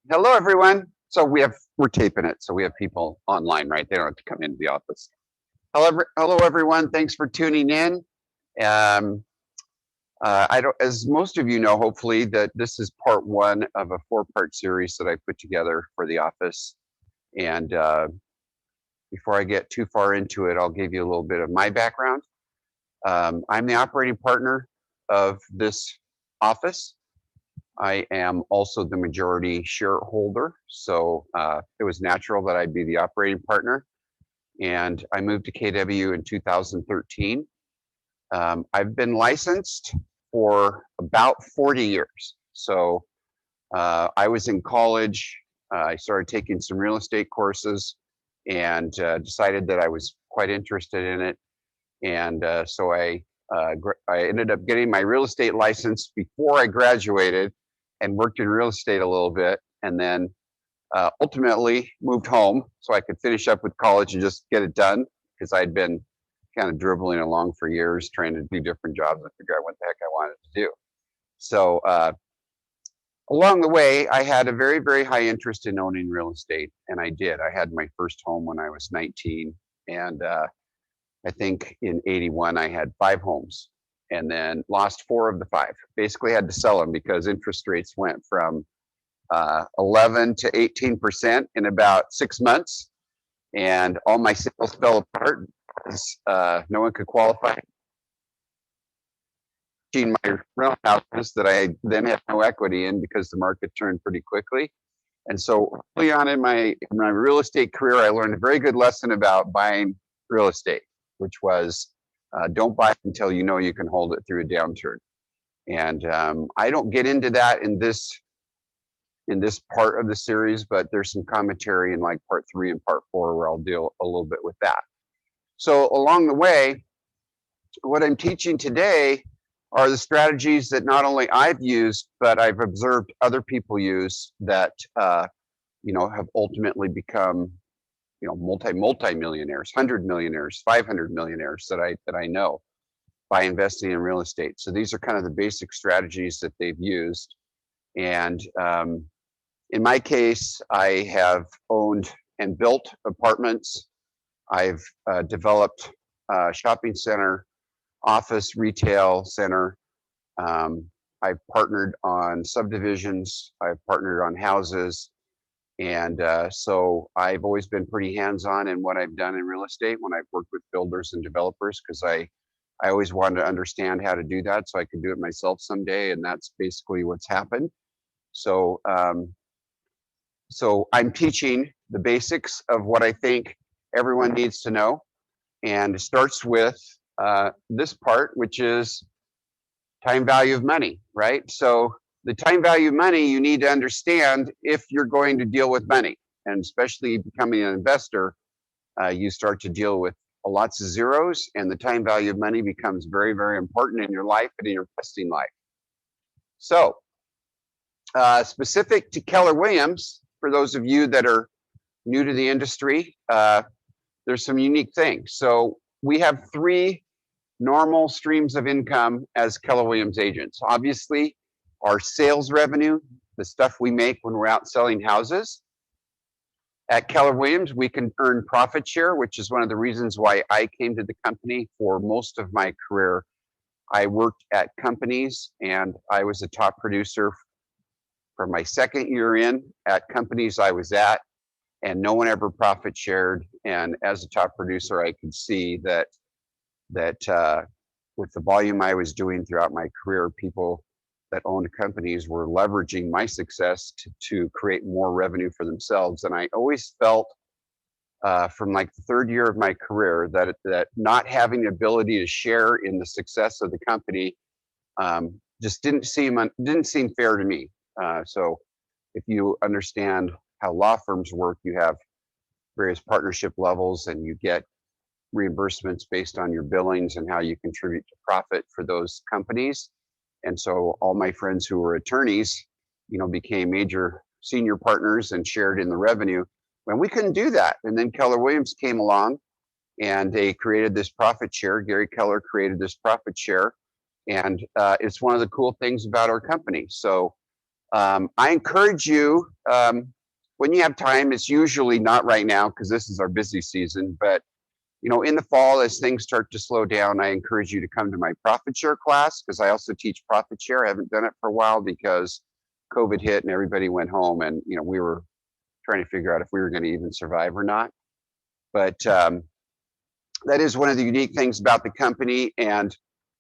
Hello, everyone. We're taping it, so we have people online, right? They don't have to come into the office. Hello, everyone. Thanks for tuning in. Um, I don't, as most of you know, hopefully, that this is part one of a four-part series that I put together for the office. And before I get too far into it, I'll give you a little bit of my background. I'm the operating partner of this office. I am also the majority shareholder, so it was natural that I'd be the operating partner. And I moved to KW in 2013. I've been licensed for about 40 years. So I was in college. I started taking some real estate courses and decided that I was quite interested in it. And I ended up getting my real estate license before I graduated and worked in real estate a little bit, and then ultimately moved home so I could finish up with college and just get it done because I'd been kind of dribbling along for years trying to do different jobs and figure out what the heck I wanted to do. So along the way, I had a very, very high interest in owning real estate, and I did. I had my first home when I was 19, and I think in 81, I had 5 homes and then lost 4 of the 5. Basically had to sell them because interest rates went from 11 to 18% in about 6 months. And all my sales fell apart because no one could qualify. My rental houses that I then had no equity in because the market turned pretty quickly. And so early on in my real estate career, I learned a very good lesson about buying real estate, which was don't buy it until you know you can hold it through a downturn. And I don't get into that in this part of the series, but there's some commentary in like part 3 and part 4 where I'll deal a little bit with that. So along the way, what I'm teaching today are the strategies that not only I've used, but I've observed other people use that have ultimately become multi-millionaires, 100 millionaires, 500 millionaires that I know by investing in real estate. So these are kind of the basic strategies that they've used. And in my case, I have owned and built apartments. I've developed a shopping center, office, retail center. I've partnered on subdivisions. I've partnered on houses. And so I've always been pretty hands-on in what I've done in real estate when I've worked with builders and developers because I always wanted to understand how to do that so I could do it myself someday. And that's basically what's happened. So, so I'm teaching the basics of what I think everyone needs to know. And it starts with this part, which is time value of money, right? So the time value of money you need to understand if you're going to deal with money. And especially becoming an investor, you start to deal with lots of zeros, and the time value of money becomes very, very important in your life and in your investing life. So specific to Keller Williams, for those of you that are new to the industry, there's some unique things. So we have 3 normal streams of income as Keller Williams agents. Obviously, our sales revenue, the stuff we make when we're out selling houses. At Keller Williams, we can earn profit share, which is one of the reasons why I came to the company. For most of my career, I worked at companies and I was a top producer for my second year in at companies I was at, and no one ever profit shared. And as a top producer, I could see that with the volume I was doing throughout my career, people that owned companies were leveraging my success to create more revenue for themselves. And I always felt from like the 3rd year of my career that not having the ability to share in the success of the company just didn't seem fair to me. So if you understand how law firms work, you have various partnership levels and you get reimbursements based on your billings and how you contribute to profit for those companies. And so all my friends who were attorneys, became major senior partners and shared in the revenue when we couldn't do that. And then Keller Williams came along and they created this profit share. Gary Keller created this profit share. And it's one of the cool things about our company. So I encourage you, when you have time, it's usually not right now because this is our busy season, but in the fall, as things start to slow down, I encourage you to come to my profit share class because I also teach profit share. I haven't done it for a while because COVID hit and everybody went home, and we were trying to figure out if we were going to even survive or not. But that is one of the unique things about the company. And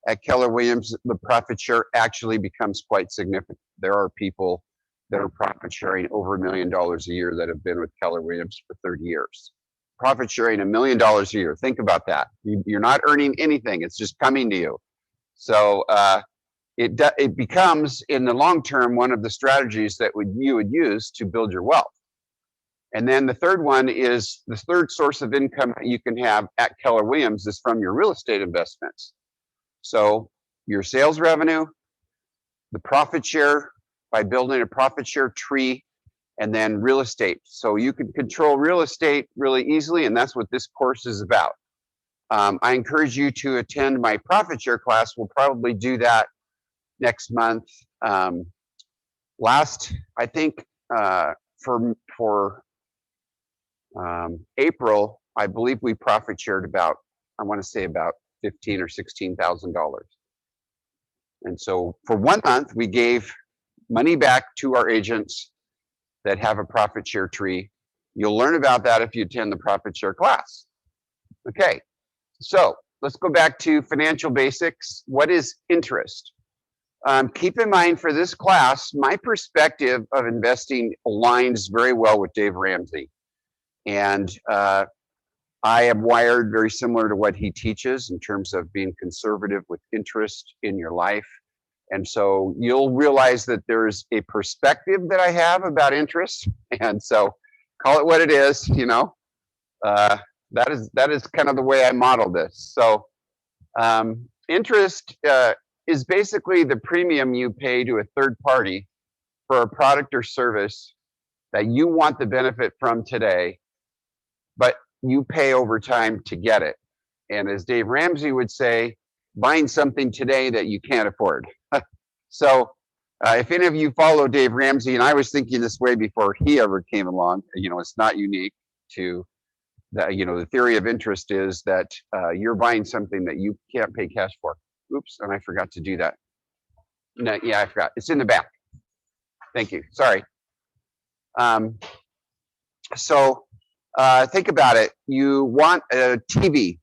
at Keller Williams, the profit share actually becomes quite significant. There are people that are profit sharing over $1 million a year that have been with Keller Williams for 30 years. Profit sharing $1 million a year. Think about that. You're not earning anything. It's just coming to you. So it becomes, in the long term, one of the strategies that you would use to build your wealth. And then the third one is the third source of income that you can have at Keller Williams is from your real estate investments. So your sales revenue, the profit share by building a profit share tree, and then real estate. So you can control real estate really easily, and that's what this course is about. I encourage you to attend my profit share class. We'll probably do that next month. I think for April, I believe we profit shared about, I want to say about $15,000 or $16,000. And so for 1 month, we gave money back to our agents that have a profit share tree. You'll learn about that if you attend the profit share class. Okay, so let's go back to financial basics. What is interest? Keep in mind for this class, my perspective of investing aligns very well with Dave Ramsey. And I am wired very similar to what he teaches in terms of being conservative with interest in your life. And so you'll realize that there's a perspective that I have about interest. And so call it what it is, that is kind of the way I model this. So interest is basically the premium you pay to a third party for a product or service that you want the benefit from today, but you pay over time to get it. And as Dave Ramsey would say, buying something today that you can't afford. So if any of you follow Dave Ramsey, and I was thinking this way before he ever came along, it's not unique to that. The theory of interest is that you're buying something that you can't pay cash for. Oops, and I forgot to do that. No, yeah, I forgot. It's in the back. Thank you. Sorry. So think about it. You want a TV,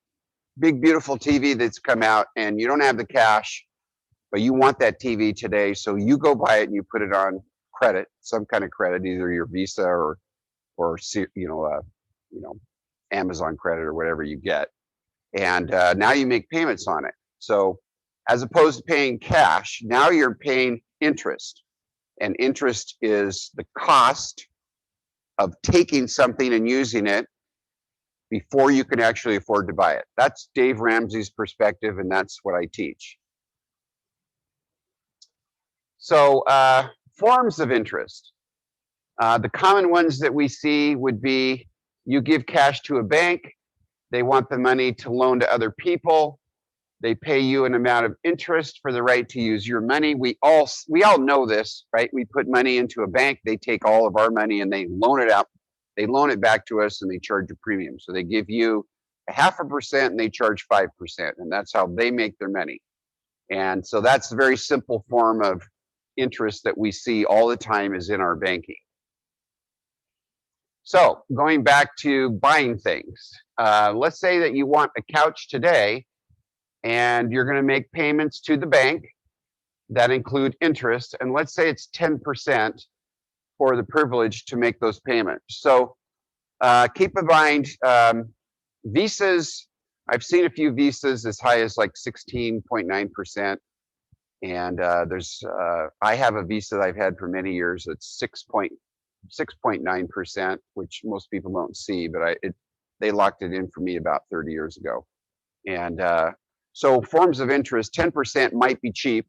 big, beautiful TV that's come out, and you don't have the cash, but you want that TV today. So you go buy it and you put it on credit, some kind of credit, either your Visa or Amazon credit or whatever you get. And now you make payments on it. So as opposed to paying cash, now you're paying interest. And interest is the cost of taking something and using it before you can actually afford to buy it. That's Dave Ramsey's perspective, and that's what I teach. So forms of interest. The common ones that we see would be you give cash to a bank, they want the money to loan to other people, they pay you an amount of interest for the right to use your money. We all know this, right? We put money into a bank, they take all of our money and they loan it out. They loan it back to us and they charge a premium. So they give you 0.5% and they charge 5%, and that's how they make their money. And so that's a very simple form of interest that we see all the time is in our banking. So going back to buying things, let's say that you want a couch today and you're going to make payments to the bank that include interest, and let's say it's 10% for the privilege to make those payments. So keep in mind, visas, I've seen a few visas as high as like 16.9%. And I have a visa that I've had for many years that's 6.9%, which most people don't see, but they locked it in for me about 30 years ago. And so forms of interest, 10% might be cheap,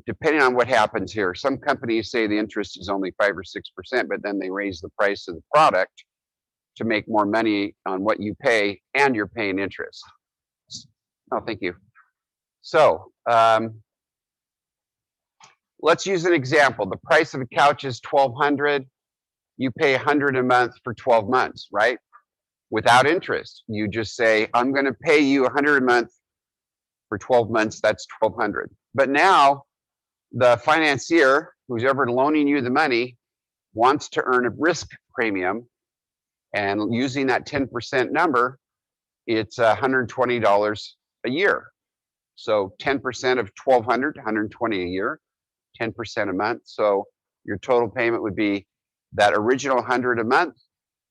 depending on what happens here. Some companies say the interest is only 5 or 6%, but then they raise the price of the product to make more money on what you pay, and you're paying interest. Oh, thank you. So let's use an example. The price of a couch is $1,200. You pay $100 a month for 12 months, right? Without interest. You just say, I'm going to pay you $100 a month for 12 months. That's $1,200. But now the financier, who's ever loaning you the money, wants to earn a risk premium. And using that 10% number, it's $120 a year. So 10% of 1,200, 120 a year, 10% a month. So your total payment would be that original 100 a month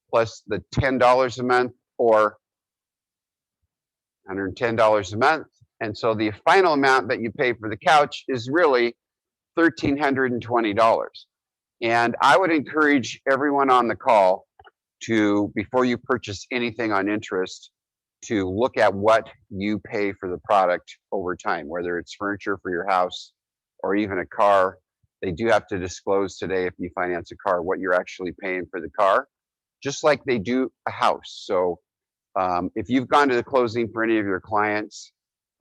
plus the $10 a month, or $110 a month. And so the final amount that you pay for the couch is really $1,320. And I would encourage everyone on the call to, before you purchase anything on interest, to look at what you pay for the product over time, whether it's furniture for your house or even a car. They do have to disclose today, if you finance a car, what you're actually paying for the car, just like they do a house. So if you've gone to the closing for any of your clients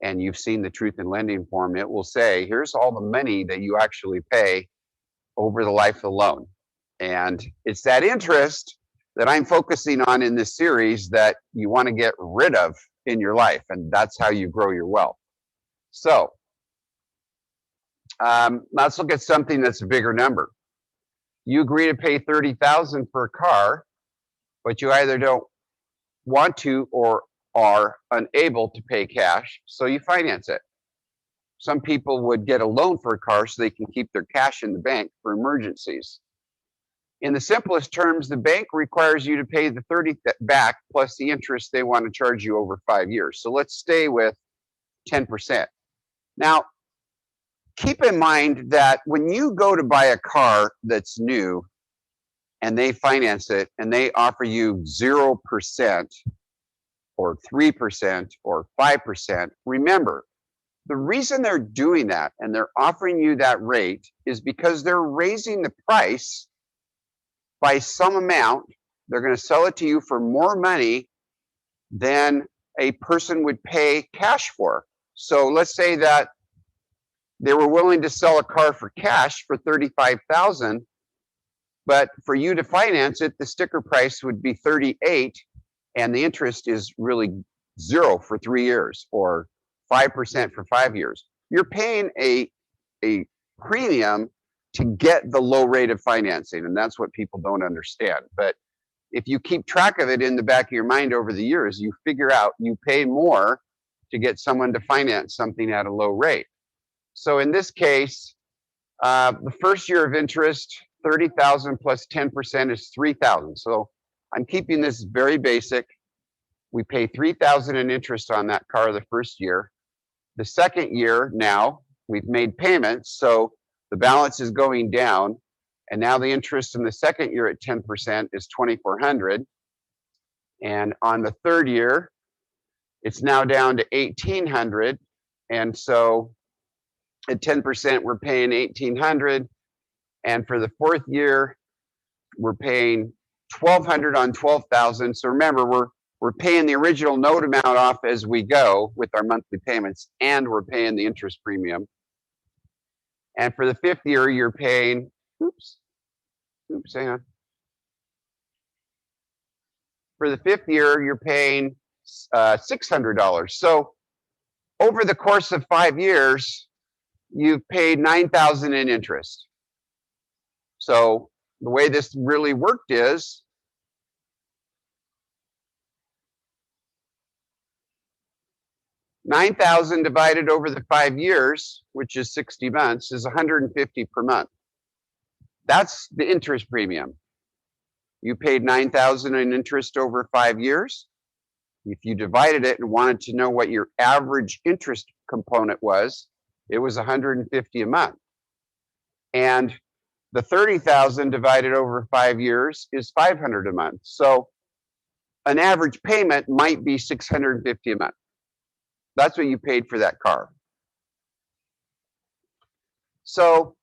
and you've seen the Truth in Lending form, it will say, here's all the money that you actually pay over the life of the loan. And it's that interest that I'm focusing on in this series that you want to get rid of in your life. And that's how you grow your wealth. So let's look at something that's a bigger number. You agree to pay $30,000 for a car, but you either don't want to or are unable to pay cash, so you finance it. Some people would get a loan for a car so they can keep their cash in the bank for emergencies. In the simplest terms, the bank requires you to pay the 30 back plus the interest they want to charge you over 5 years. So let's stay with 10%. Now, keep in mind that when you go to buy a car that's new and they finance it and they offer you 0% or 3% or 5%, remember, the reason they're doing that and they're offering you that rate is because they're raising the price by some amount. They're going to sell it to you for more money than a person would pay cash for. So let's say that they were willing to sell a car for cash for $35,000, but for you to finance it, the sticker price would be $38,000, and the interest is really 0 for 3 years or 5% for 5 years. You're paying a premium to get the low rate of financing, and that's what people don't understand. But if you keep track of it in the back of your mind over the years, you figure out you pay more to get someone to finance something at a low rate. So in this case, the first year of interest, $30,000 plus 10% is $3,000. So I'm keeping this very basic. We pay $3,000 in interest on that car the first year. The second year, now we've made payments, so the balance is going down, and now the interest in the second year at 10% is $2,400. And on the third year, it's now down to $1,800. And so at 10%, we're paying $1,800. And for the fourth year, we're paying $1,200 on $12,000. So remember, we're paying the original note amount off as we go with our monthly payments, and we're paying the interest premium. And for the fifth year, you're paying, hang on. For the fifth year, you're paying $600. So over the course of 5 years, you've paid $9,000 in interest. So the way this really worked is $9,000 divided over the 5 years, which is 60 months, is $150 per month. That's the interest premium. You paid $9,000 in interest over 5 years. If you divided it and wanted to know what your average interest component was, it was $150 a month. And the $30,000 divided over 5 years is $500 a month. So an average payment might be $650 a month. That's what you paid for that car. So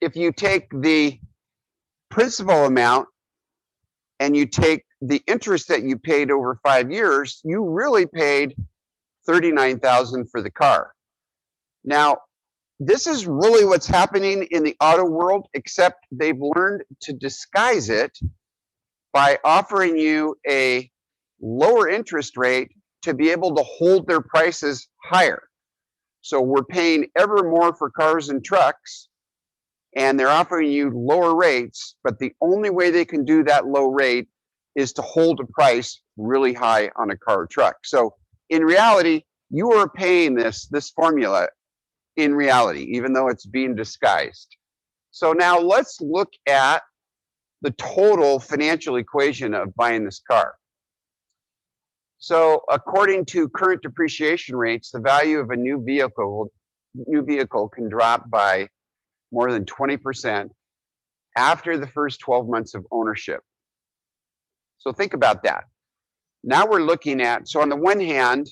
if you take the principal amount and you take the interest that you paid over 5 years, you really paid $39,000 for the car. Now, this is really what's happening in the auto world, except they've learned to disguise it by offering you a lower interest rate to be able to hold their prices higher. So we're paying ever more for cars and trucks, and they're offering you lower rates, but the only way they can do that low rate is to hold a price really high on a car or truck. So in reality, you are paying this formula in reality, even though it's being disguised. So now let's look at the total financial equation of buying this car. So according to current depreciation rates, the value of a new vehicle can drop by more than 20% after the first 12 months of ownership. So think about that. Now we're looking at, so on the one hand,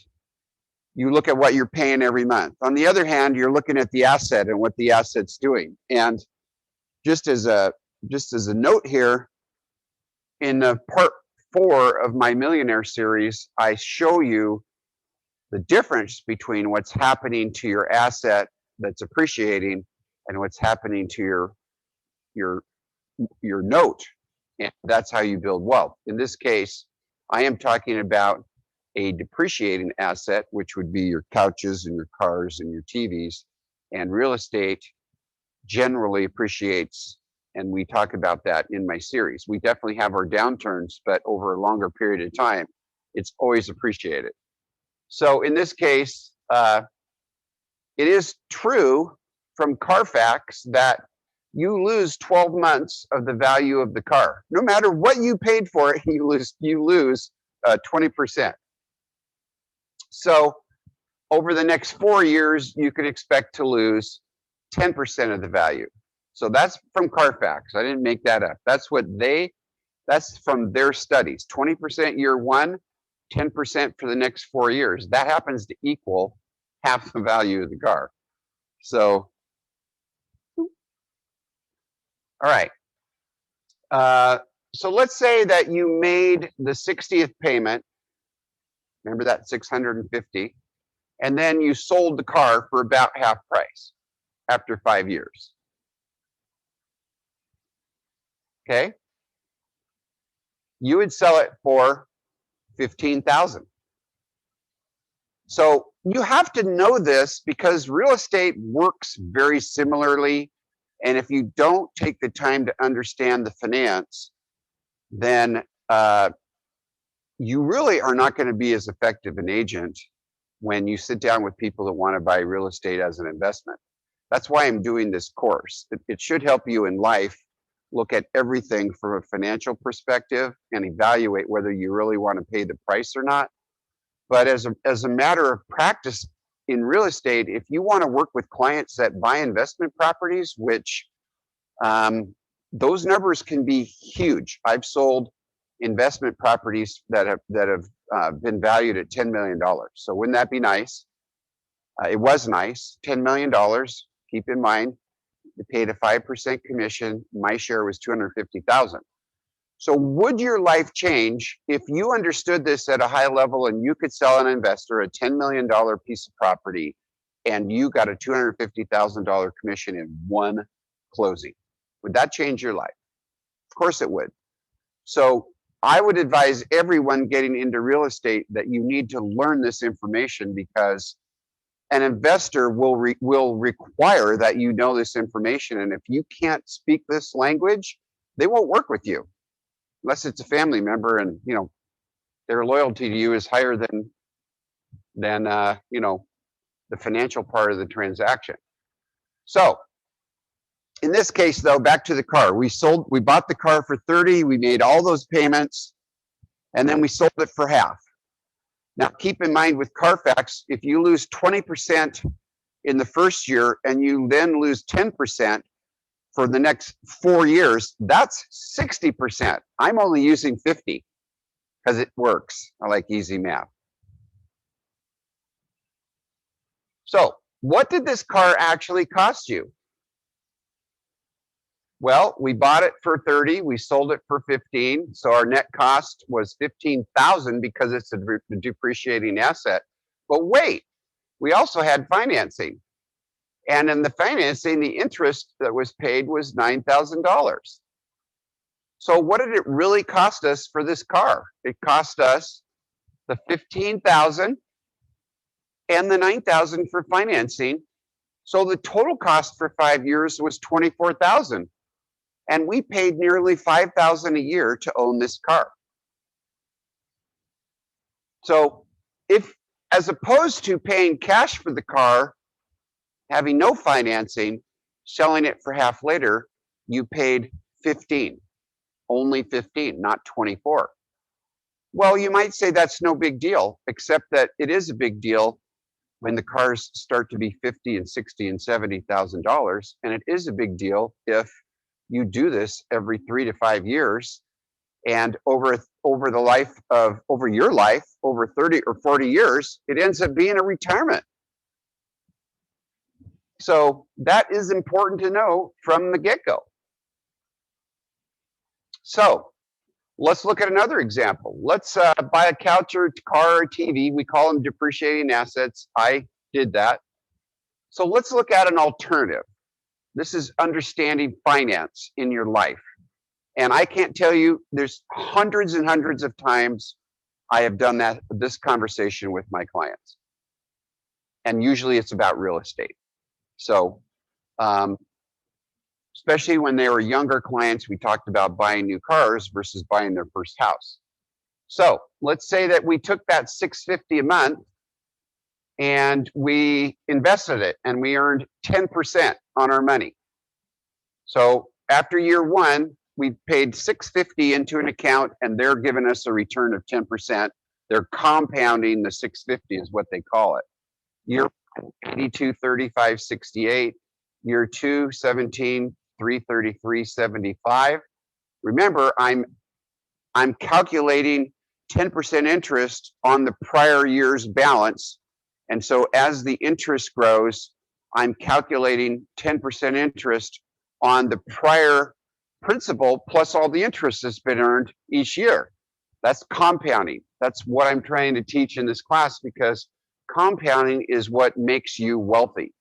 you look at what you're paying every month. On the other hand, you're looking at the asset and what the asset's doing. And just as a note here, in part 4 of my Millionaire series, I show you the difference between what's happening to your asset that's appreciating and what's happening to your note. And that's how you build wealth. In this case, I am talking about a depreciating asset, which would be your couches and your cars and your TVs, and real estate generally appreciates, and we talk about that in my series. We definitely have our downturns, but over a longer period of time, it's always appreciated. So in this case, it is true from Carfax that you lose 12 months of the value of the car. No matter what you paid for it, you lose 20%. So over the next 4 years, you can expect to lose 10% of the value. So that's from Carfax. I didn't make that up. That's from their studies. 20% year one, 10% for the next 4 years. That happens to equal half the value of the car. So, all right. So let's say that you made the 60th payment. Remember that 650, and then you sold the car for about half price after 5 years. Okay, you would sell it for $15,000. So you have to know this because real estate works very similarly, and if you don't take the time to understand the finance, then you really are not going to be as effective an agent when you sit down with people that want to buy real estate as an investment. That's why I'm doing this course. It should help you in life look at everything from a financial perspective and evaluate whether you really want to pay the price or not. But as a matter of practice in real estate, if you want to work with clients that buy investment properties, which those numbers can be huge. I've sold investment properties that have been valued at $10 million. So wouldn't that be nice? It was nice. $10 million. Keep in mind, they paid a 5% commission. My share was $250,000. So would your life change if you understood this at a high level and you could sell an investor a $10 million piece of property and you got a $250,000 commission in one closing? Would that change your life? Of course it would. So I would advise everyone getting into real estate that you need to learn this information, because an investor will require that you know this information. And if you can't speak this language, they won't work with you unless it's a family member and their loyalty to you is higher than the financial part of the transaction. So in this case, though, back to the car. We bought the car for 30, we made all those payments, and then we sold it for half. Now, keep in mind with Carfax, if you lose 20% in the first year and you then lose 10% for the next 4 years, that's 60%. I'm only using 50 because it works. I like easy math. So what did this car actually cost you? Well, we bought it for 30, we sold it for 15, so our net cost was 15,000 because it's a depreciating asset. But wait, we also had financing. And in the financing, the interest that was paid was $9,000. So what did it really cost us for this car? It cost us the $15,000 and the $9,000 for financing. So the total cost for 5 years was $24,000. And we paid nearly $5,000 a year to own this car. So if, as opposed to paying cash for the car, having no financing, selling it for half later, you paid 15, only 15, not 24. Well, you might say that's no big deal, except that it is a big deal when the cars start to be $50 and $60 and $70,000, and it is a big deal if you do this every 3 to 5 years, and over the life of your life, over 30 or 40 years, it ends up being a retirement. So that is important to know from the get-go. So let's look at another example. Let's buy a couch or car or TV. We call them depreciating assets. I did that. So let's look at an alternative. This is understanding finance in your life. And I can't tell you, there's hundreds and hundreds of times I have done this conversation with my clients. And usually it's about real estate. So especially when they were younger clients, we talked about buying new cars versus buying their first house. So let's say that we took that $650 a month and we invested it and we earned 10% on our money. So after year one, we paid $650 into an account and they're giving us a return of 10%. They're compounding the $650 is what they call it. Year 82, 35, 68. Year 2, 17, 333, 75. Remember, I'm calculating 10% interest on the prior year's balance. And so as the interest grows, I'm calculating 10% interest on the prior principal plus all the interest that's been earned each year. That's compounding. That's what I'm trying to teach in this class, because compounding is what makes you wealthy.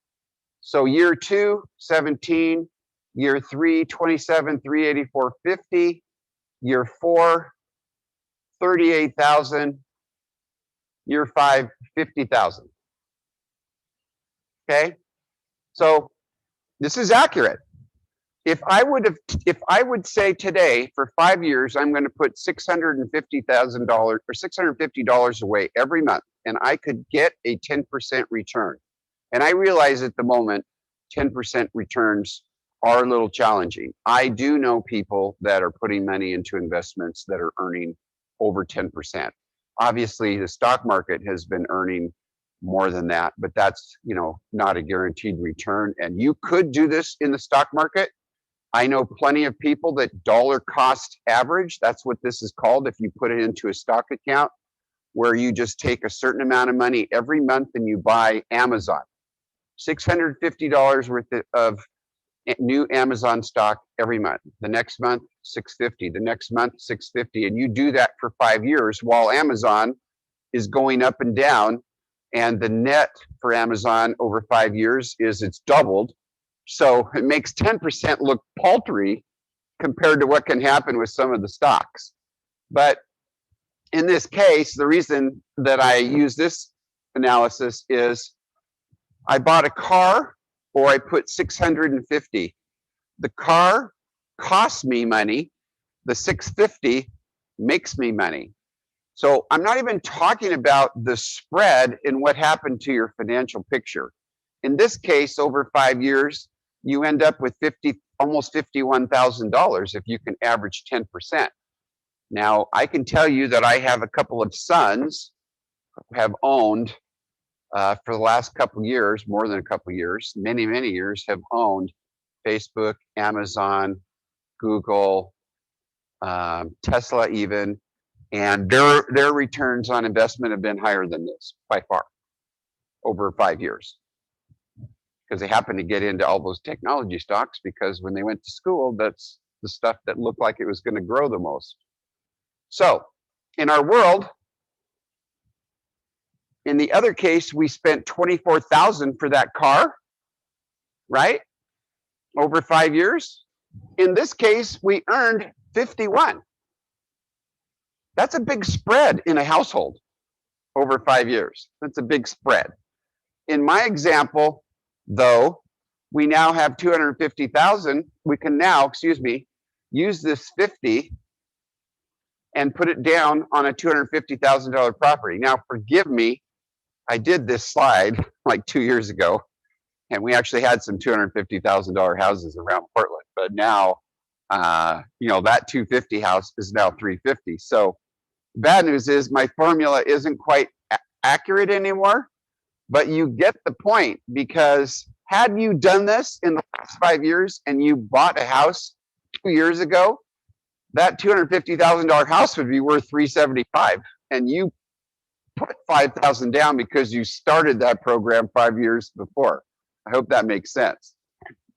So year 2, 17, year 3, 27, 384, 50, year 4, 38,000, year 5, 50,000. Okay? So this is accurate. If I would say today for 5 years, I'm going to put $650,000 or $650 away every month, and I could get a 10% return. And I realize at the moment, 10% returns are a little challenging. I do know people that are putting money into investments that are earning over 10%. Obviously, the stock market has been earning more than that, but that's, not a guaranteed return. And you could do this in the stock market. I know plenty of people that dollar cost average, that's what this is called if you put it into a stock account, where you just take a certain amount of money every month and you buy Amazon. $650 worth of new Amazon stock every month. The next month, $650. The next month, $650. And you do that for 5 years while Amazon is going up and down. And the net for Amazon over 5 years is it's doubled. So it makes 10% look paltry compared to what can happen with some of the stocks. But in this case, the reason that I use this analysis is I bought a car, or I put $650. The car costs me money. The $650 makes me money. So I'm not even talking about the spread in what happened to your financial picture. In this case, over 5 years, you end up with almost $51,000 if you can average 10%. Now, I can tell you that I have a couple of sons who have owned for the last couple of years, more than a couple of years, many, many years, have owned Facebook, Amazon, Google, Tesla even, and their returns on investment have been higher than this by far over 5 years, because they happen to get into all those technology stocks, because when they went to school, that's the stuff that looked like it was going to grow the most. So in our world, in the other case, we spent $24,000 for that car, right? Over 5 years. In this case, we earned 51. That's a big spread in a household over 5 years. That's a big spread. In my example, though, we now have 250,000. We can now, use this 50 and put it down on a $250,000 property. Now, forgive me, I did this slide like 2 years ago, and we actually had some $250,000 houses around Portland. But now, that 250 house is now 350. So bad news is my formula isn't quite accurate anymore, but you get the point, because had you done this in the last 5 years and you bought a house 2 years ago, that $250,000 house would be worth $375, and you put $5,000 down because you started that program 5 years before. I hope that makes sense.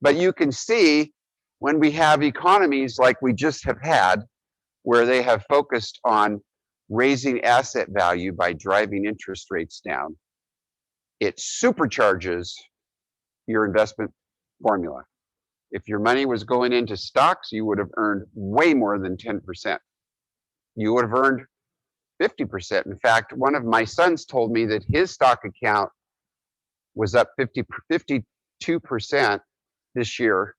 But you can see when we have economies like we just have had, where they have focused on raising asset value by driving interest rates down, it supercharges your investment formula. If your money was going into stocks, you would have earned way more than 10%. You would have earned 50%. In fact, one of my sons told me that his stock account was up 52% this year,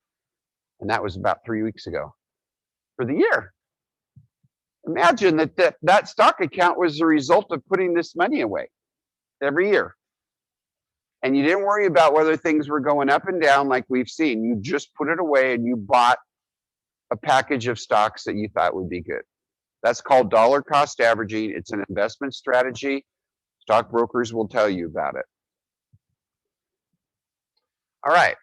and that was about 3 weeks ago for the year. Imagine that stock account was the result of putting this money away every year. And you didn't worry about whether things were going up and down like we've seen. You just put it away and you bought a package of stocks that you thought would be good. That's called dollar cost averaging. It's an investment strategy. Stockbrokers will tell you about it. All right.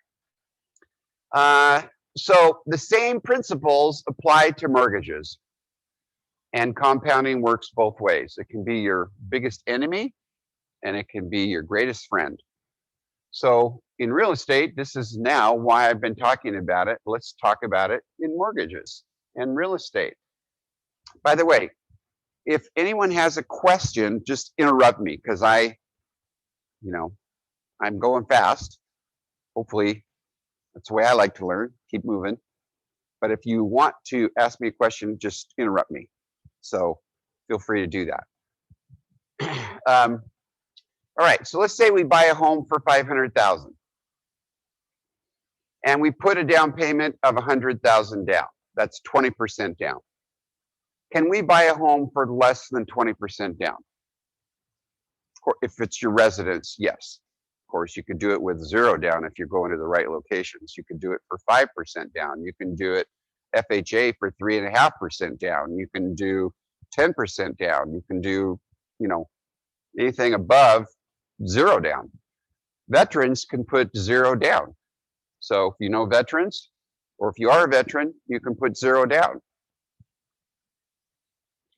So the same principles apply to mortgages. And compounding works both ways. It can be your biggest enemy, and it can be your greatest friend. So in real estate, this is now why I've been talking about it. Let's talk about it in mortgages and real estate. By the way, if anyone has a question, just interrupt me, because I'm going fast. Hopefully, that's the way I like to learn. Keep moving. But if you want to ask me a question, just interrupt me. So feel free to do that. All right, so let's say we buy a home for $500,000, and we put a down payment of $100,000 down. That's 20% down. Can we buy a home for less than 20% down? If it's your residence, yes. Of course, you could do it with 0 down if you're going to the right locations. You could do it for 5% down. You can do it FHA for 3.5% down. You can do 10% down. You can do, anything above 0 down. Veterans can put 0 down. So if you know veterans, or if you are a veteran, you can put 0 down.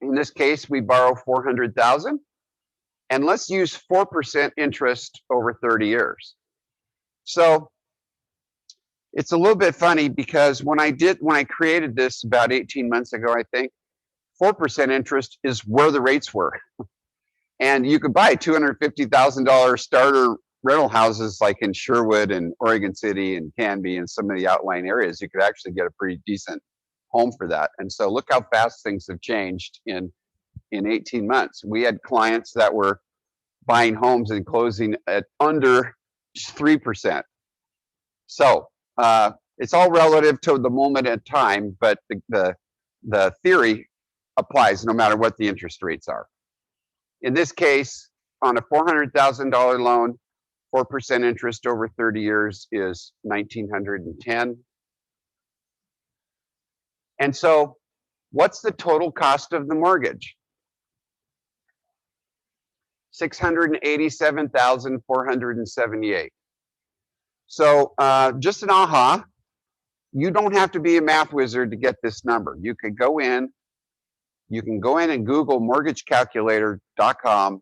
In this case, we borrow $400,000, and let's use 4% interest over 30 years. So it's a little bit funny, because when I created this about 18 months ago, I think 4% interest is where the rates were. And you could buy $250,000 starter rental houses like in Sherwood and Oregon City and Canby and some of the outlying areas. You could actually get a pretty decent home for that. And so look how fast things have changed in 18 months. We had clients that were buying homes and closing at under 3%. So it's all relative to the moment in time, but the theory applies no matter what the interest rates are. In this case, on a $400,000 loan, 4% interest over 30 years is $1,910. And so what's the total cost of the mortgage? $687,478. So just an aha, you don't have to be a math wizard to get this number. You can go in and Google mortgagecalculator.com,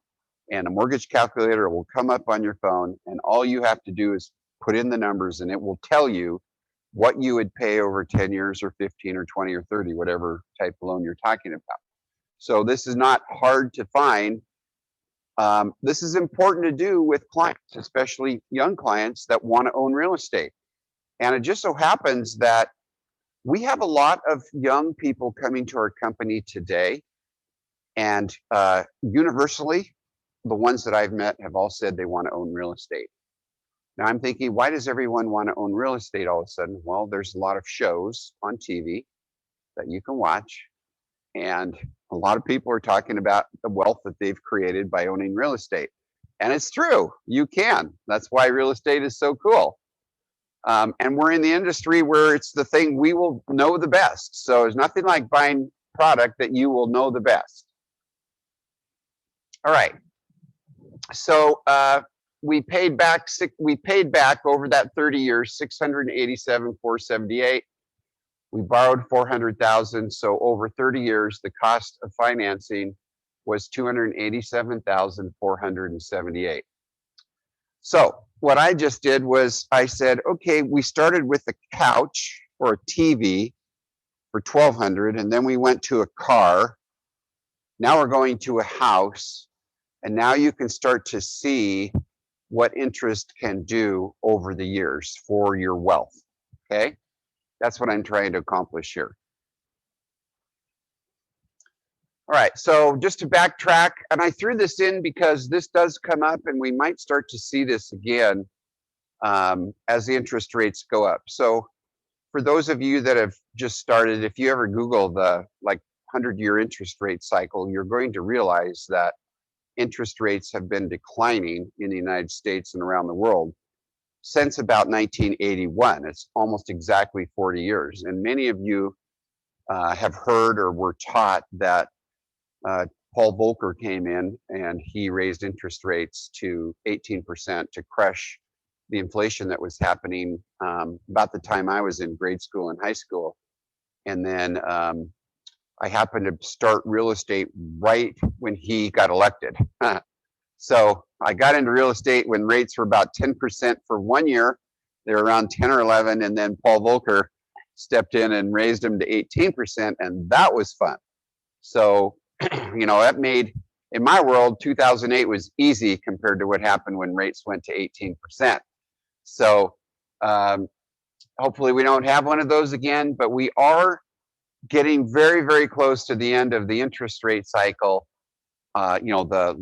and a mortgage calculator will come up on your phone, and all you have to do is put in the numbers, and it will tell you what you would pay over 10 years or 15 or 20 or 30, whatever type of loan you're talking about. So this is not hard to find. This is important to do with clients, especially young clients that want to own real estate. And it just so happens that we have a lot of young people coming to our company today. And universally, the ones that I've met have all said they want to own real estate. Now I'm thinking, why does everyone want to own real estate all of a sudden? Well, there's a lot of shows on TV that you can watch. And a lot of people are talking about the wealth that they've created by owning real estate. And it's true, you can. That's why real estate is so cool. And we're in the industry where it's the thing we will know the best. So there's nothing like buying product that you will know the best. All right. So we paid back over that 30 years, 687,478. We borrowed 400,000. So over 30 years, the cost of financing was 287,478. So what I just did was I said, okay, we started with a couch or a TV for 1,200, and then we went to a car. Now we're going to a house, and now you can start to see what interest can do over the years for your wealth. Okay, that's what I'm trying to accomplish here. All right, so just to backtrack, and I threw this in because this does come up, and we might start to see this again as the interest rates go up. So for those of you that have just started, if you ever Google the 100-year interest rate cycle, you're going to realize that interest rates have been declining in the United States and around the world since about 1981. It's almost exactly 40 years. And many of you have heard or were taught that Paul Volcker came in and he raised interest rates to 18% to crush the inflation that was happening about the time I was in grade school and high school. And then I happened to start real estate right when he got elected. So I got into real estate when rates were about 10% for 1 year. They were around 10 or 11, and then Paul Volcker stepped in and raised them to 18%, and that was fun. So, you know, that made, in my world, 2008 was easy compared to what happened when rates went to 18%. So hopefully we don't have one of those again, but we are getting very, very close to the end of the interest rate cycle. You know, the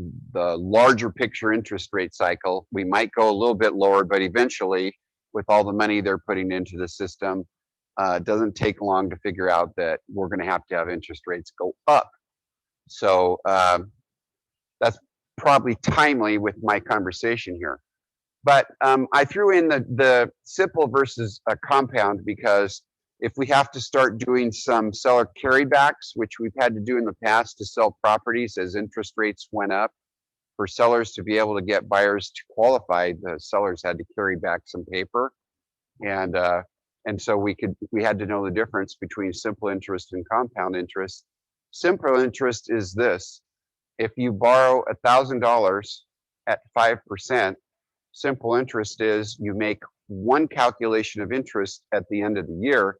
larger picture interest rate cycle. We might go a little bit lower, but eventually, with all the money they're putting into the system, it doesn't take long to figure out that we're going to have interest rates go up. So that's probably timely with my conversation here. But I threw in the simple versus a compound because if we have to start doing some seller carrybacks, which we've had to do in the past to sell properties as interest rates went up, for sellers to be able to get buyers to qualify, the sellers had to carry back some paper. And so we had to know the difference between simple interest and compound interest. Simple interest is this: if you borrow $1,000 at 5%, simple interest is you make one calculation of interest at the end of the year.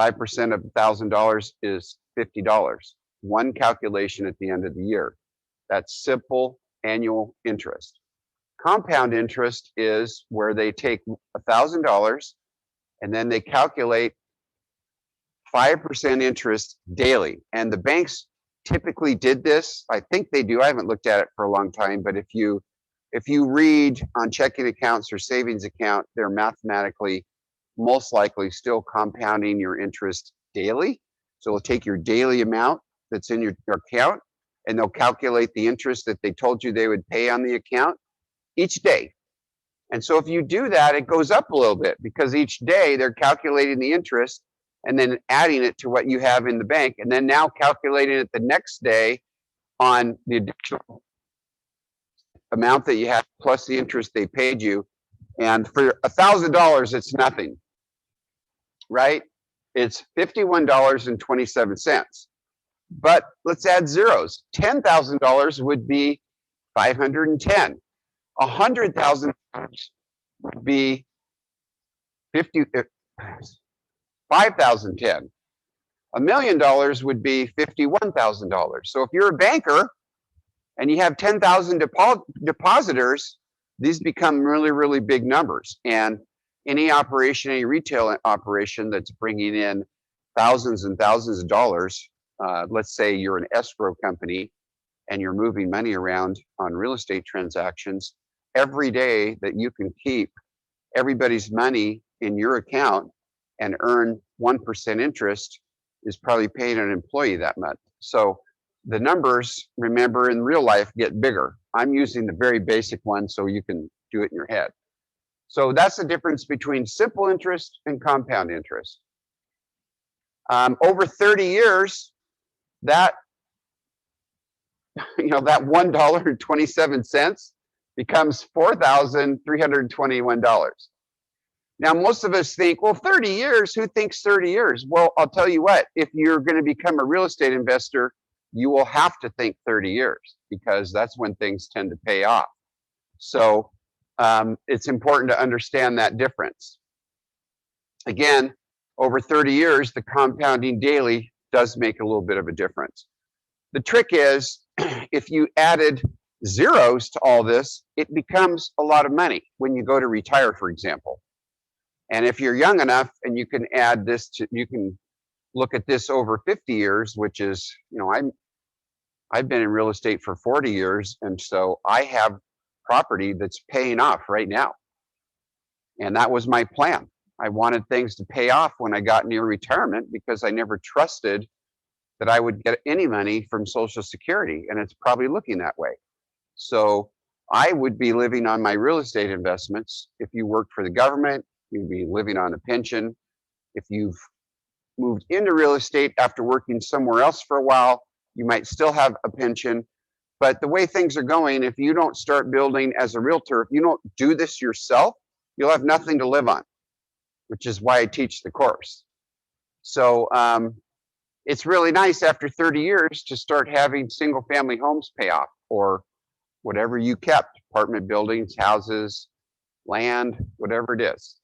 5% of $1,000 is $50. One calculation at the end of the year. That's simple annual interest. Compound interest is where they take $1,000 and then they calculate 5% interest daily. And the banks typically did this. I think they do. I haven't looked at it for a long time, but if you read on checking accounts or savings account, they're mathematically most likely still compounding your interest daily. So they'll take your daily amount that's in your account and they'll calculate the interest that they told you they would pay on the account each day. And so if you do that, it goes up a little bit because each day they're calculating the interest and then adding it to what you have in the bank, and then now calculating it the next day on the additional amount that you have plus the interest they paid you. And for $1,000, it's nothing, right? It's $51.27. But let's add zeros. $10,000 would be $510. $100,000 would be $5,010. $1 million would be $51,000. So if you're a banker and you have 10,000 depositors, these become really, really big numbers. And Any operation, any retail operation that's bringing in thousands and thousands of dollars, let's say you're an escrow company and you're moving money around on real estate transactions, every day that you can keep everybody's money in your account and earn 1% interest is probably paying an employee that much. So the numbers, remember, in real life get bigger. I'm using the very basic one so you can do it in your head. So that's the difference between simple interest and compound interest. Over 30 years, that that $1.27 becomes $4,321. Now, most of us think, well, 30 years, who thinks 30 years? Well, I'll tell you what, if you're going to become a real estate investor, you will have to think 30 years because that's when things tend to pay off. So it's important to understand that difference. Again, over 30 years, the compounding daily does make a little bit of a difference. The trick is, if you added zeros to all this, it becomes a lot of money when you go to retire, for example. And if you're young enough and you can add this to, you can look at this over 50 years, which is, I've been in real estate for 40 years. And so I have property that's paying off right now. And that was my plan. I wanted things to pay off when I got near retirement because I never trusted that I would get any money from Social Security. And it's probably looking that way. So I would be living on my real estate investments. If you worked for the government, you'd be living on a pension. If you've moved into real estate after working somewhere else for a while, you might still have a pension. But the way things are going, if you don't start building as a realtor, if you don't do this yourself, you'll have nothing to live on, which is why I teach the course. So it's really nice after 30 years to start having single family homes pay off, or whatever you kept, apartment buildings, houses, land, whatever it is.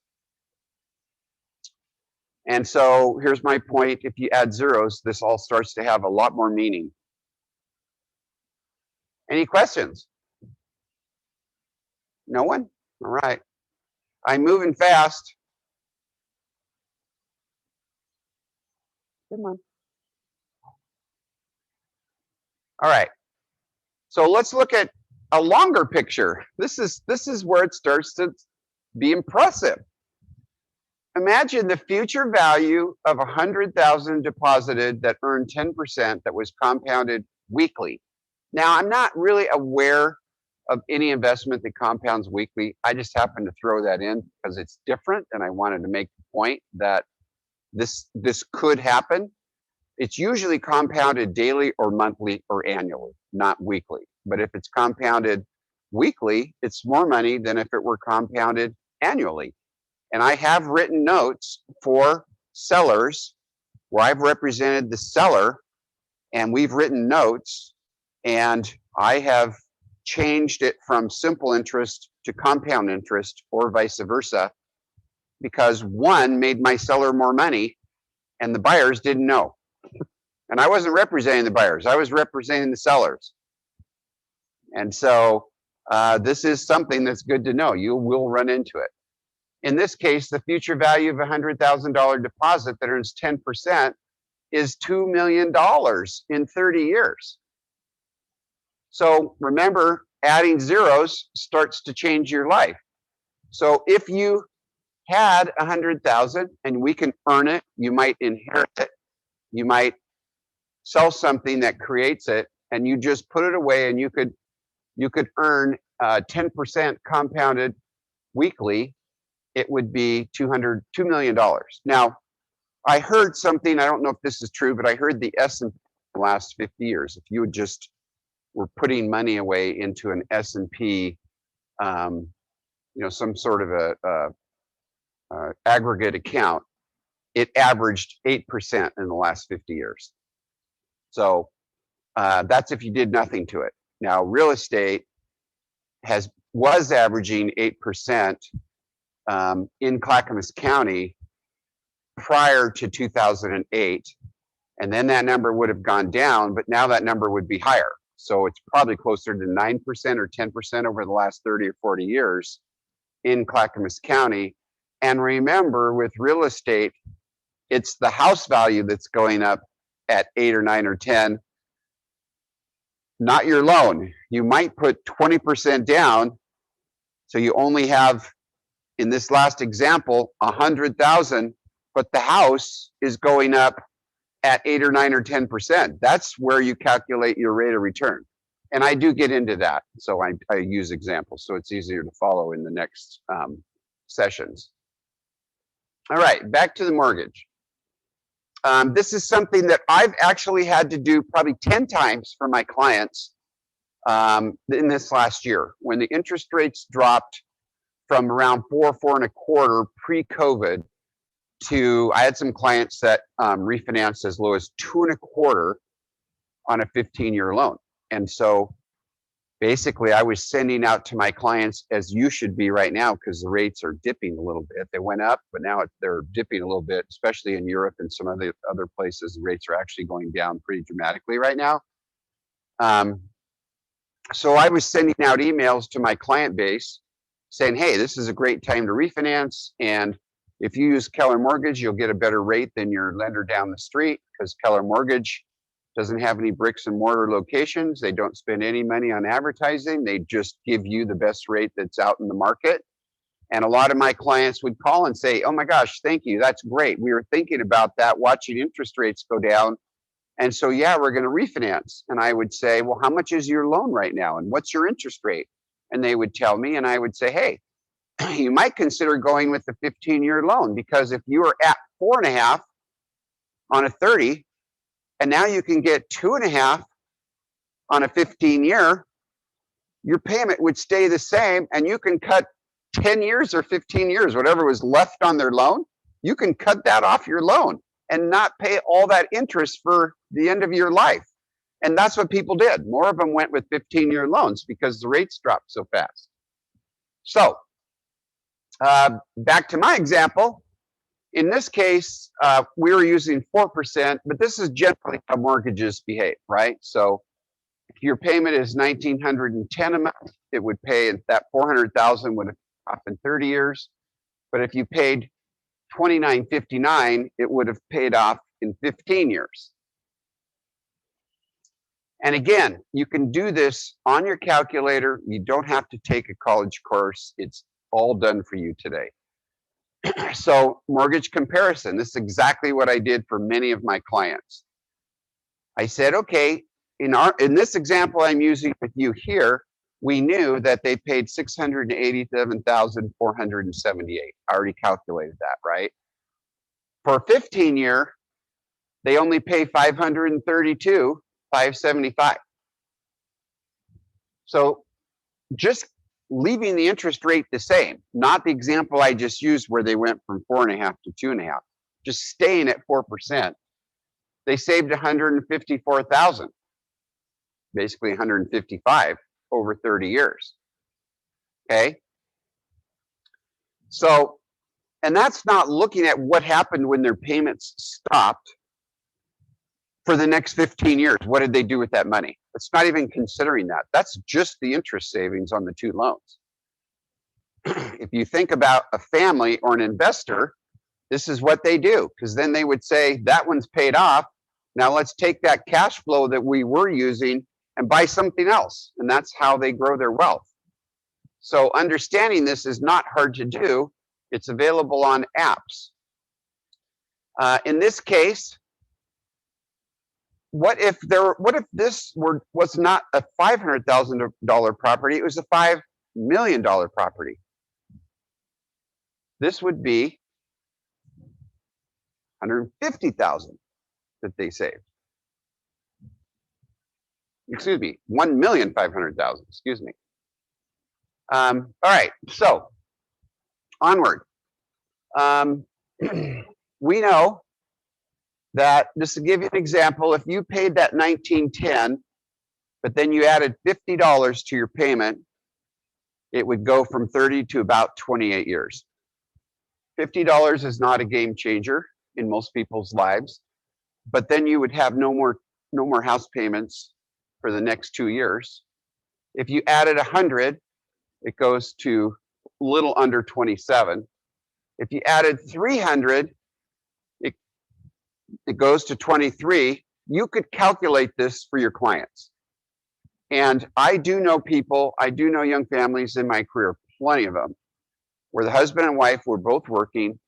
And so here's my point. If you add zeros, this all starts to have a lot more meaning. Any questions? No one? All right. I'm moving fast. Come on. All right. So let's look at a longer picture. This is where it starts to be impressive. Imagine the future value of 100,000 deposited that earned 10% that was compounded weekly. Now, I'm not really aware of any investment that compounds weekly. I just happen to throw that in because it's different, and I wanted to make the point that this could happen. It's usually compounded daily or monthly or annually, not weekly. But if it's compounded weekly, it's more money than if it were compounded annually. And I have written notes for sellers where I've represented the seller, and we've written notes, and I have changed it from simple interest to compound interest or vice versa, because one made my seller more money and the buyers didn't know. And I wasn't representing the buyers, I was representing the sellers. And so this is something that's good to know. You will run into it. In this case, the future value of a $100,000 deposit that earns 10% is $2 million in 30 years. So remember, adding zeros starts to change your life. So if you had 100,000 and we can earn it, you might inherit it, you might sell something that creates it, and you just put it away, and you could earn 10% compounded weekly. It would be $2 million. Now, I heard something, I don't know if this is true, but I heard the S&P the last 50 years. If you would just were putting money away into an S&P, some sort of a aggregate account, it averaged 8% in the last 50 years. So that's if you did nothing to it. Now, real estate was averaging 8% in Clackamas County prior to 2008, and then that number would have gone down, but now that number would be higher. So it's probably closer to 9% or 10% over the last 30 or 40 years in Clackamas County. And remember, with real estate, it's the house value that's going up at 8 or 9 or 10, not your loan. You might put 20% down, so you only have, in this last example, 100,000, but the house is going up at 8 or 9 or 10%. That's where you calculate your rate of return. And I do get into that, so I use examples, so it's easier to follow in the next sessions. All right, back to the mortgage. This is something that I've actually had to do probably 10 times for my clients in this last year. When the interest rates dropped from around 4.25 pre-COVID to, I had some clients that refinanced as low as 2.25 on a 15-year loan. And so basically I was sending out to my clients, as you should be right now, because the rates are dipping a little bit. They went up, but now they're dipping a little bit, especially in Europe and some other places. The rates are actually going down pretty dramatically right now. So I was sending out emails to my client base saying, hey, this is a great time to refinance. And if you use Keller Mortgage, you'll get a better rate than your lender down the street, because Keller Mortgage doesn't have any bricks and mortar locations. They don't spend any money on advertising. They just give you the best rate that's out in the market. And a lot of my clients would call and say, oh my gosh, thank you. That's great. We were thinking about that, watching interest rates go down. And so, yeah, we're going to refinance. And I would say, well, how much is your loan right now? And what's your interest rate? And they would tell me, and I would say, hey, you might consider going with the 15-year loan, because if you were at 4.5 on a 30, and now you can get 2.5 on a 15-year, your payment would stay the same, and you can cut 10 years or 15 years, whatever was left on their loan, you can cut that off your loan and not pay all that interest for the end of your life. And that's what people did. More of them went with 15-year loans because the rates dropped so fast. So back to my example. In this case, we were using 4%, but this is generally how mortgages behave, right? So if your payment is $1,910 a month, it would pay, and that $400,000 would have off in 30 years. But if you paid $2,959, it would have paid off in 15 years. And again, you can do this on your calculator. You don't have to take a college course. It's all done for you today. So mortgage comparison, this is exactly what I did for many of my clients. I said, okay, in this example I'm using with you here, we knew that they paid $687,478. I already calculated that, right? For a 15-year, they only pay $532,575. So just leaving the interest rate the same, not the example I just used where they went from 4.5 to 2.5, just staying at 4%, they saved $154,000, basically $155,000 over 30 years. Okay. So, and that's not looking at what happened when their payments stopped for the next 15 years. What did they do with that money? It's not even considering that. That's just the interest savings on the two loans. If you think about a family or an investor, this is what they do, because then they would say, that one's paid off. Now let's take that cash flow that we were using and buy something else. And that's how they grow their wealth. So understanding this is not hard to do. It's available on apps. In this case, what if this was not a $500,000 property, it was a $5 million property? This would be $150,000 that they saved. Excuse me, $1,500,000, excuse me. All right, so onward. We know that, just to give you an example, if you paid that $1,910, but then you added $50 to your payment, it would go from 30 to about 28 years. $50 is not a game changer in most people's lives, but then you would have no more house payments for the next 2 years. If you added 100, it goes to a little under 27. If you added 300, it goes to 23. You could calculate this for your clients. And I do know people, I do know young families in my career, plenty of them, where the husband and wife were both working,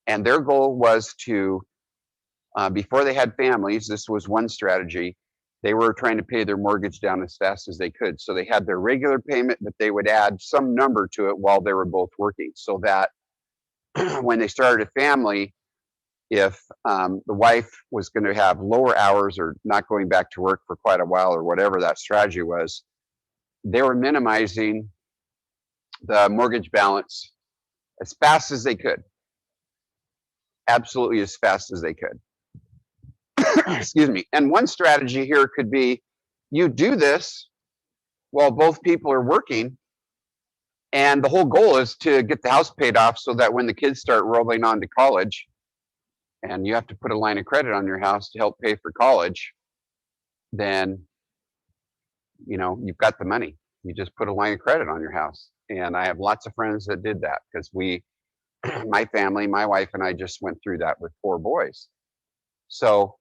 and their goal was to, before they had families, this was one strategy. They were trying to pay their mortgage down as fast as they could. So they had their regular payment, but they would add some number to it while they were both working, so that when they started a family, if the wife was going to have lower hours or not going back to work for quite a while or whatever that strategy was, they were minimizing the mortgage balance as fast as they could. Absolutely as fast as they could. Excuse me. And one strategy here could be you do this while both people are working, and the whole goal is to get the house paid off so that when the kids start rolling on to college and you have to put a line of credit on your house to help pay for college, then you've got the money. You just put a line of credit on your house. And I have lots of friends that did that because my family, my wife and I just went through that with 4 boys. So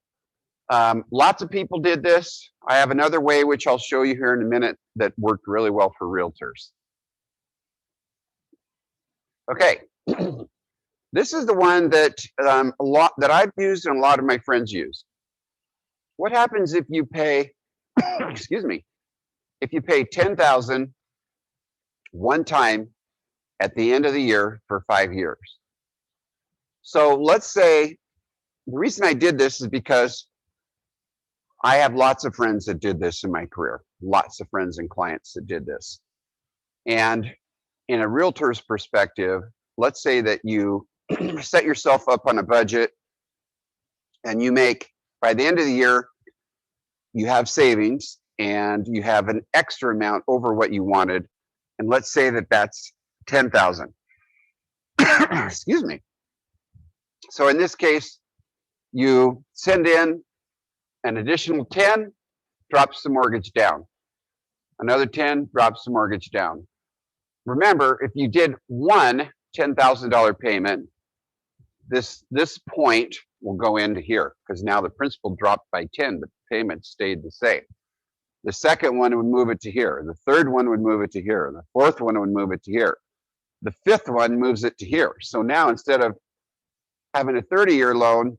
lots of people did this. I have another way, which I'll show you here in a minute, that worked really well for realtors. Okay. This is the one that that I've used and a lot of my friends use. What happens if you pay, excuse me, if you pay $10,000 one time at the end of the year for 5 years? So let's say, the reason I did this is because I have lots of friends that did this in my career, lots of friends and clients that did this. And in a realtor's perspective, let's say that you set yourself up on a budget and you make, by the end of the year, you have savings and you have an extra amount over what you wanted. And let's say that that's 10,000. Excuse me. So in this case, you send in an additional 10, drops the mortgage down. Another 10 drops the mortgage down. Remember, if you did one $10,000 payment, this point will go into here because now the principal dropped by 10, but the payment stayed the same. The second one would move it to here. The third one would move it to here. The fourth one would move it to here. The fifth one moves it to here. So now instead of having a 30-year loan,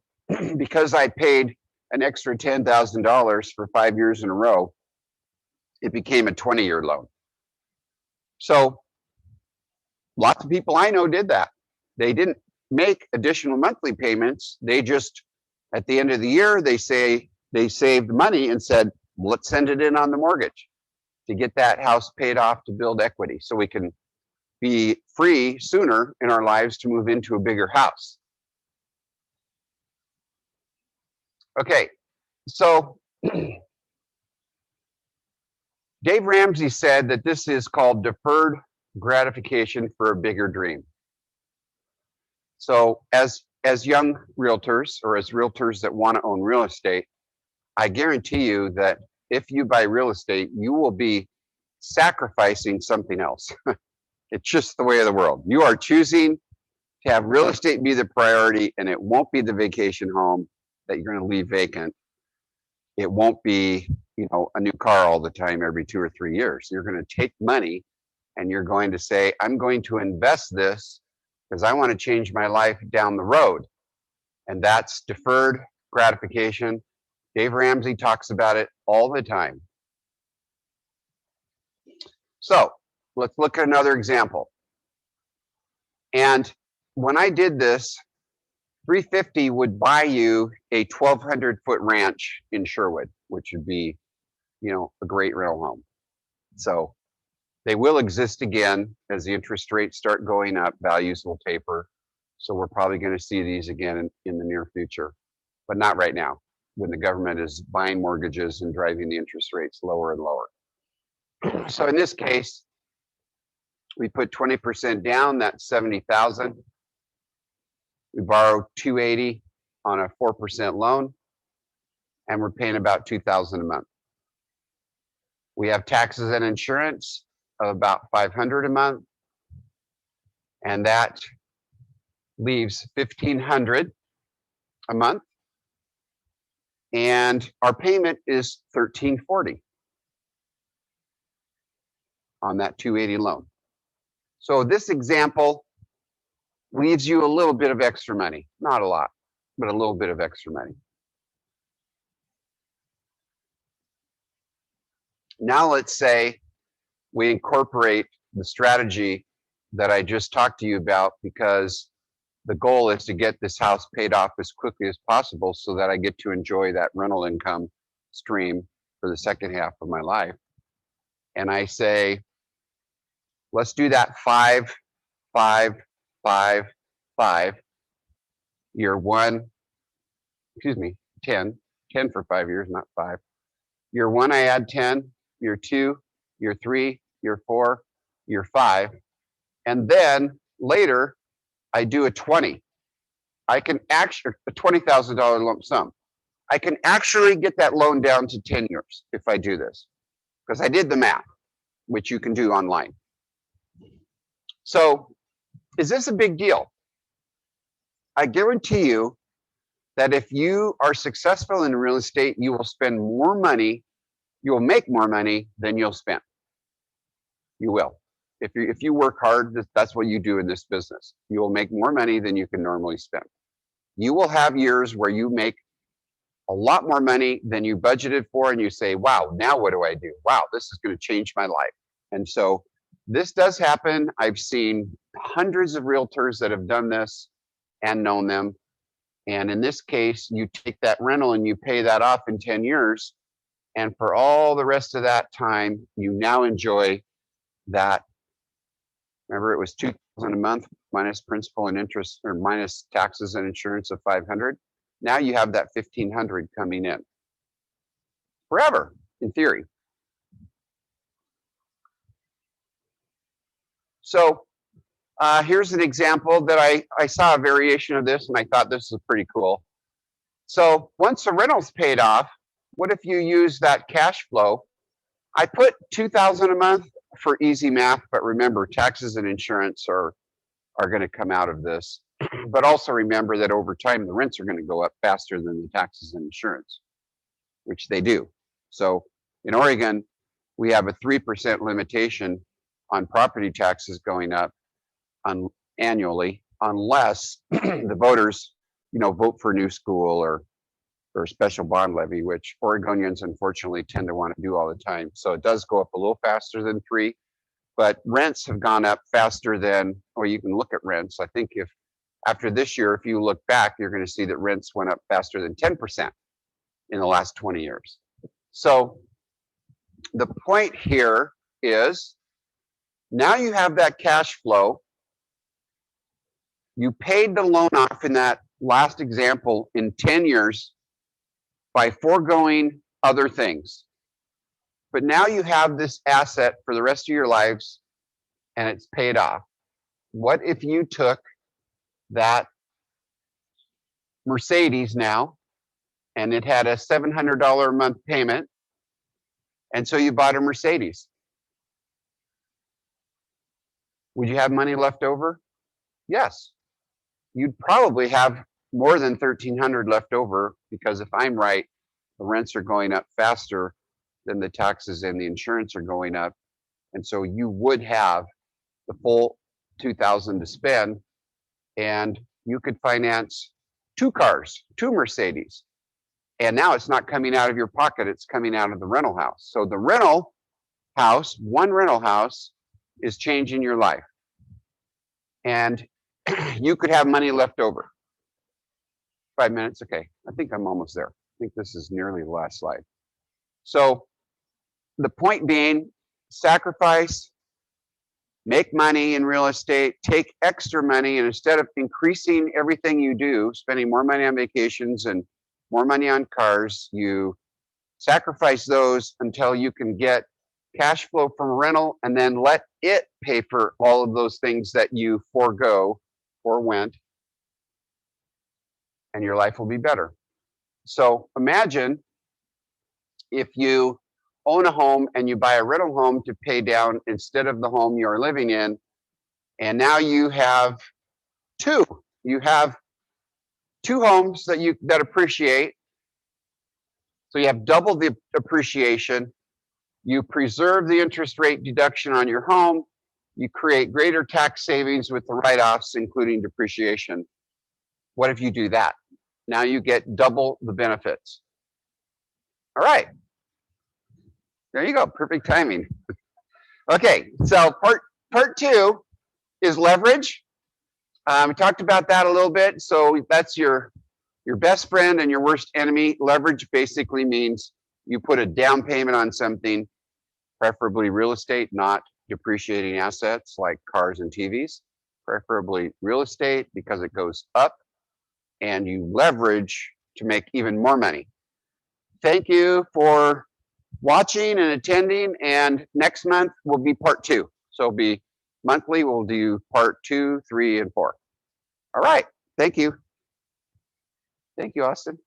because I paid an extra $10,000 for 5 years in a row, it became a 20-year loan. So lots of people I know did that. They didn't make additional monthly payments. They just, at the end of the year, they say they saved money and said, let's send it in on the mortgage to get that house paid off to build equity so we can be free sooner in our lives to move into a bigger house. Okay, so Dave Ramsey said that this is called deferred gratification for a bigger dream. So as young realtors or as realtors that want to own real estate, I guarantee you that if you buy real estate, you will be sacrificing something else. It's just the way of the world. You are choosing to have real estate be the priority, and it won't be the vacation home that you're going to leave vacant. It won't be, a new car all the time every 2 or 3 years. You're going to take money and you're going to say, I'm going to invest this because I want to change my life down the road. And that's deferred gratification. Dave Ramsey talks about it all the time. So let's look at another example. And when I did this, 350 would buy you a 1,200-foot ranch in Sherwood, which would be, a great rental home. So they will exist again as the interest rates start going up, values will taper. So we're probably going to see these again in the near future, but not right now when the government is buying mortgages and driving the interest rates lower and lower. So in this case, we put 20% down, that's 70,000. We borrow 280 on a 4% loan, and we're paying about 2,000 a month. We have taxes and insurance of about 500 a month, and that leaves $1,500 a month, and our payment is $1,340 on that $280 loan. So this example leaves you a little bit of extra money, not a lot, but a little bit of extra money. Now let's say we incorporate the strategy that I just talked to you about, because the goal is to get this house paid off as quickly as possible so that I get to enjoy that rental income stream for the second half of my life. And I say, let's do that 5, 5, 5, 5. Year 1, 10 for 5 years, not 5. Year 1, I add 10. Year 2, year 3, year 4, year 5. And then later, I do a 20. I can actually, a $20,000 lump sum. I can actually get that loan down to 10 years if I do this, because I did the math, which you can do online. So is this a big deal? I guarantee you that if you are successful in real estate, you will spend more money, you will make more money than you'll spend. You will. If you work hard, that's what you do in this business. You will make more money than you can normally spend. You will have years where you make a lot more money than you budgeted for, and you say, wow, now what do I do? Wow, this is going to change my life. And so this does happen. I've seen hundreds of realtors that have done this and known them. And in this case, you take that rental and you pay that off in 10 years. And for all the rest of that time, you now enjoy that. Remember, it was $2,000 a month minus principal and interest, or minus taxes and insurance of $500. Now you have that $1,500 coming in forever, in theory. So here's an example that I saw a variation of this, and I thought this was pretty cool. So once the rental's paid off, what if you use that cash flow? I put $2,000 a month for easy math, but remember, taxes and insurance are going to come out of this. But also remember that over time, the rents are going to go up faster than the taxes and insurance, which they do. So in Oregon, we have a 3% limitation on property taxes going up annually, unless the voters, vote for new school or special bond levy, which Oregonians unfortunately tend to want to do all the time. So it does go up a little faster than 3, but rents have gone up faster than, or you can look at rents. I think if after this year, if you look back, you're going to see that rents went up faster than 10% in the last 20 years. So the point here is, now you have that cash flow. You paid the loan off in that last example in 10 years by foregoing other things. But now you have this asset for the rest of your lives and it's paid off. What if you took that Mercedes now and it had a $700 a month payment, and so you bought a Mercedes? Would you have money left over? Yes. You'd probably have more than $1,300 left over, because if I'm right, the rents are going up faster than the taxes and the insurance are going up. And so you would have the full $2,000 to spend, and you could finance 2 cars, 2 Mercedes. And now it's not coming out of your pocket, it's coming out of the rental house. So the rental house, one rental house, is changing your life. And you could have money left over. 5 minutes, okay. I think I'm almost there. I think this is nearly the last slide. So the point being, sacrifice, make money in real estate, take extra money, and instead of increasing everything you do, spending more money on vacations and more money on cars, you sacrifice those until you can get cash flow from rental, and then let it pay for all of those things that you forego or went, and your life will be better. So imagine if you own a home and you buy a rental home to pay down instead of the home you're living in, and now you have 2. You have 2 homes that appreciate. So you have double the appreciation. You preserve the interest rate deduction on your home. You create greater tax savings with the write-offs, including depreciation. What if you do that? Now you get double the benefits. All right. There you go. Perfect timing. Okay, so part 2 is leverage. We talked about that a little bit. So that's your best friend and your worst enemy. Leverage basically means you put a down payment on something, preferably real estate, not depreciating assets like cars and TVs, preferably real estate because it goes up, and you leverage to make even more money. Thank you for watching and attending, and next month will be part 2. So it'll be monthly, we'll do part 2, 3, and 4. All right, thank you. Thank you, Austin.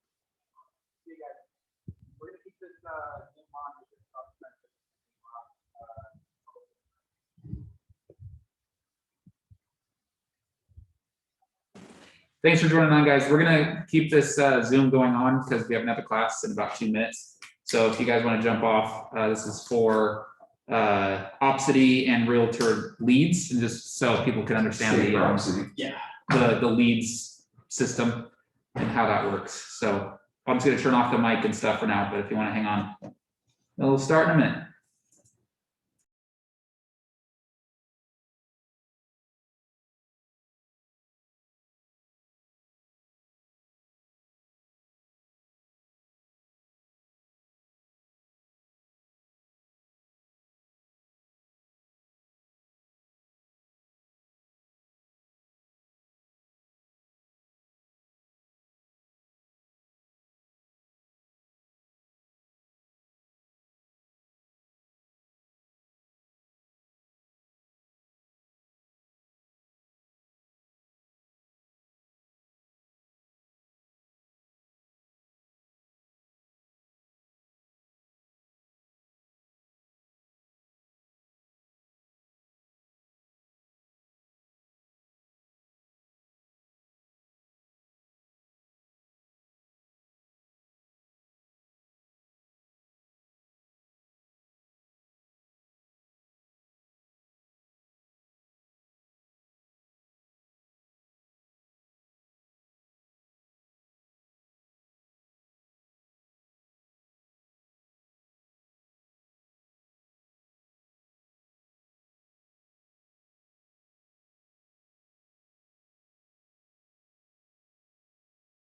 Thanks for joining on, guys. We're gonna keep this Zoom going on because we have another class in about 2 minutes. So if you guys want to jump off, this is for Opcity and Realtor leads, and just so people can understand the leads system and how that works. So I'm just gonna turn off the mic and stuff for now, but if you want to hang on, it'll start in a minute.